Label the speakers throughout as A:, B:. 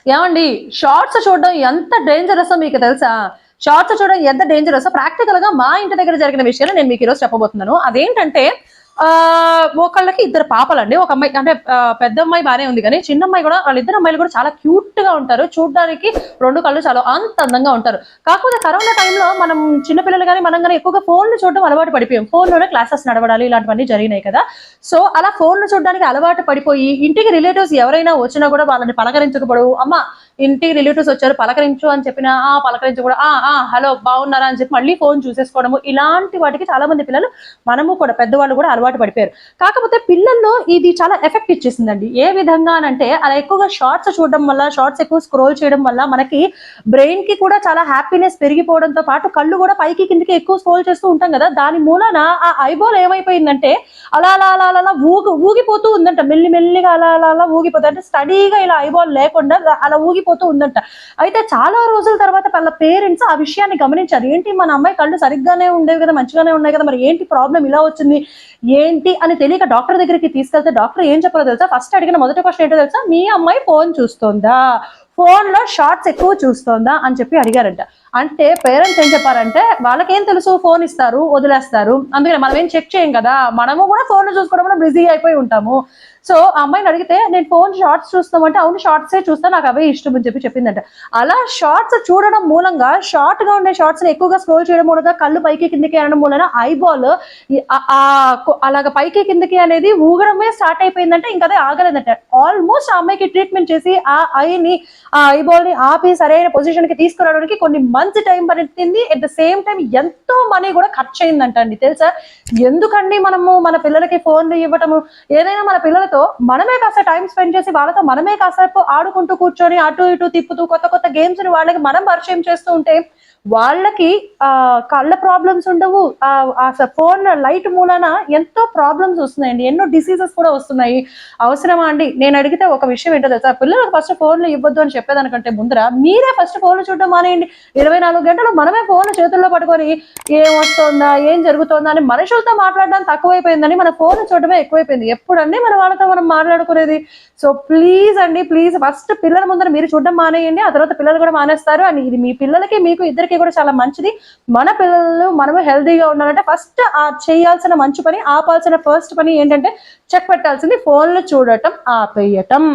A: ఏమండి, షార్ట్స్ చూడడం ఎంత డేంజరస్ మీకు తెలుసా? షార్ట్స్ చూడడం ఎంత డేంజరస్ ప్రాక్టికల్ గా మా ఇంటి దగ్గర జరిగిన విషయాన్ని నేను మీకు ఈరోజు చెప్పబోతున్నాను. అదేంటంటే ఒకళ్ళకి ఇద్దరు పాపలండి. ఒక అమ్మాయి అంటే పెద్ద అమ్మాయి బానే ఉంది కానీ చిన్న అమ్మాయి కూడా, వాళ్ళిద్దరు అమ్మాయిలు కూడా చాలా క్యూట్ గా ఉంటారు. చూడడానికి రెండు కళ్ళు చాలా అంత అందంగా ఉంటారు. కాకపోతే కరోనా టైంలో మనం చిన్నపిల్లలు కానీ మనం కానీ ఎక్కువగా ఫోన్లు చూడడం అలవాటు పడిపోయాం. ఫోన్లోనే క్లాసెస్ నడవడాలి ఇలాంటివన్నీ జరిగినాయి కదా. సో అలా ఫోన్లు చూడడానికి అలవాటు పడిపోయి ఇంటికి రిలేటివ్స్ ఎవరైనా వచ్చినా కూడా వాళ్ళని పలకరించకపోవడం. అమ్మ ఇంటికి రిలేటివ్స్ వచ్చారు పలకరించు అని చెప్పిన పలకరించు కూడా హలో బాగున్నారా అని చెప్పి మళ్ళీ ఫోన్ చూసేసుకోవడము. ఇలాంటి వాటికి చాలా మంది పిల్లలు, మనము కూడా పెద్దవాళ్ళు కూడా అలవాటు పడిపోయారు. కాకపోతే పిల్లల్లో ఇది చాలా ఎఫెక్ట్ ఇచ్చేసిందండి. ఏ విధంగా అంటే అలా ఎక్కువగా షార్ట్స్ చూడడం వల్ల, షార్ట్స్ ఎక్కువ స్క్రోల్ చేయడం వల్ల మనకి బ్రెయిన్ కి కూడా చాలా హ్యాపీనెస్ పెరిగిపోవడంతో పాటు కళ్ళు కూడా పైకి కిందకి ఎక్కువ స్క్రోల్ చేస్తూ ఉంటాం కదా. దాని మూలన ఆ ఐబాల్ ఏమైపోయిందంటే అలా అలా అలా అలా ఊగిపోతూ ఉందంట. మెల్లి మెల్లిగా అలా అలా అలా ఊగిపోతుంది. అంటే స్టడీగా ఇలా ఐబాల్ లేకుండా అలా ఊగిపోతూ ఉందంట. అయితే చాలా రోజుల తర్వాత వాళ్ళ పేరెంట్స్ ఆ విషయాన్ని గమనించారు. ఏంటి మన అమ్మాయి కళ్ళు సరిగ్గానే ఉండేవి కదా, మంచిగానే ఉన్నాయి కదా, మరి ఏంటి ప్రాబ్లం ఇలా వచ్చింది ఏంటి అని తెలియక డాక్టర్ దగ్గరికి తీసుకెళ్తే డాక్టర్ ఏం చెప్పారో తెలుసా? ఫస్ట్ అడిగిన మొదటి క్వశ్చన్ ఏంటో తెలుసా? మీ అమ్మాయి ఫోన్ చూస్తుందా, ఫోన్ లో షార్ట్స్ ఎక్కువ చూస్తుందా అని చెప్పి అడిగారంట. అంటే పేరెంట్స్ ఏం చెప్పారంటే వాళ్ళకేం తెలుసు, ఫోన్ ఇస్తారు వదిలేస్తారు, అందుకని మనం ఏం చెక్ చేయం కదా, మనము కూడా ఫోన్ చూసుకోవడంలో బిజీ అయిపోయి ఉంటాము. సో ఆ అమ్మాయిని అడిగితే నేను ఫోన్ షార్ట్స్ చూస్తామంటే అవును షార్ట్సే చూస్తా, నాకు అవే ఇష్టం అని చెప్పి చెప్పిందంట. అలా షార్ట్స్ చూడడం మూలంగా, షార్ట్ గా ఉండే షార్ట్స్ ఎక్కువగా స్క్రోల్ చేయడం మూలంగా కళ్ళు పైకి కిందకి అనడం మూలన ఐబాల్ అలాగ పైకి కిందకి అనేది ఊగడమే స్టార్ట్ అయిపోయిందంటే ఇంకా అదే ఆగలేదంట. ఆల్మోస్ట్ ఆ అమ్మాయికి ట్రీట్మెంట్ చేసి ఆ ఐని, ఆ ఐబాల్ ని ఆపి సరైన పొజిషన్ కి తీసుకురావడానికి కొన్ని మంత్స్ టైం పడుతుంది. అట్ ద సేమ్ టైం ఎంతో మనీ కూడా ఖర్చు అయిందంట అండి. తెలుసా? ఎందుకండి మనము మన పిల్లలకి ఫోన్లు ఇవ్వటము? ఏదైనా మన పిల్లలతో మనమే కాస్త టైం స్పెండ్ చేసి వాళ్ళతో మనమే కాసేపు ఆడుకుంటూ కూర్చొని అటు ఇటు తిప్పుతూ కొత్త కొత్త గేమ్స్ ని వాళ్ళకి మనం పరిచయం చేస్తూ ఉంటే వాళ్ళకి కళ్ళ ప్రాబ్లమ్స్ ఉండవు. ఫోన్ లైట్ మూలన ఎంతో ప్రాబ్లమ్స్ వస్తున్నాయండి, ఎన్నో డిసీజెస్ కూడా వస్తున్నాయి. అవసరమా అండి? నేను అడిగితే ఒక విషయం ఏంటో తెలుసా? పిల్లలకు ఫస్ట్ ఫోన్లు ఇవ్వద్దు అని చెప్పేదానికంటే ముందర మీరే ఫస్ట్ ఫోన్లు చూడడం మానేయండి. 24 గంటలు మనమే ఫోన్లు చేతుల్లో పట్టుకొని ఏం వస్తుందా ఏం జరుగుతుందా అని మనుషులతో మాట్లాడడం తక్కువైపోయిందని మన ఫోన్ చూడడమే ఎక్కువైపోయింది. ఎప్పుడండి మన వాళ్ళతో మనం మాట్లాడుకునేది? సో ప్లీజ్ అండి, ప్లీజ్ ఫస్ట్ పిల్లల ముందర మీరు చూడడం మానేయండి. ఆ తర్వాత పిల్లలు కూడా మానేస్తారు. అండ్ ఇది మీ పిల్లలకి మీకు ఇద్దరికి కూడా చాలా మంచిది. మన పిల్లలు మనము హెల్తీగా ఉండాలంటే ఫస్ట్ చేయాల్సిన మంచి పని, ఆపాల్సిన ఫస్ట్ పని ఏంటంటే చెక్ పెట్టాల్సింది ఫోన్లు చూడటం ఆపేయటం.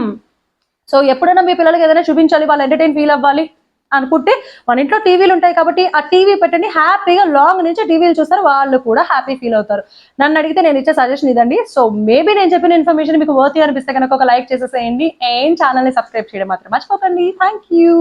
A: సో ఎప్పుడైనా మీ పిల్లలకి ఏదైనా చూపించాలి, వాళ్ళు ఎంటర్టైన్ ఫీల్ అవ్వాలి అనుకుంటే మన ఇంట్లో టీవీలు ఉంటాయి కాబట్టి ఆ టీవీ పెట్టండి, హ్యాపీగా లాంగ్ నుంచి టీవీలు చూస్తారు, వాళ్ళు కూడా హ్యాపీ ఫీల్ అవుతారు. నన్ను అడిగితే నేను ఇచ్చే సజెషన్ ఇదండి. సో మేబీ నేను చెప్పిన ఇన్ఫర్మేషన్ మీకు వర్తీ అనిపిస్తే కనుక ఒక లైక్ చేసేసేయండి. ఛానల్ ని సబ్స్క్రైబ్ చేయడం మాత్రం మర్చిపోకండి. Thank you.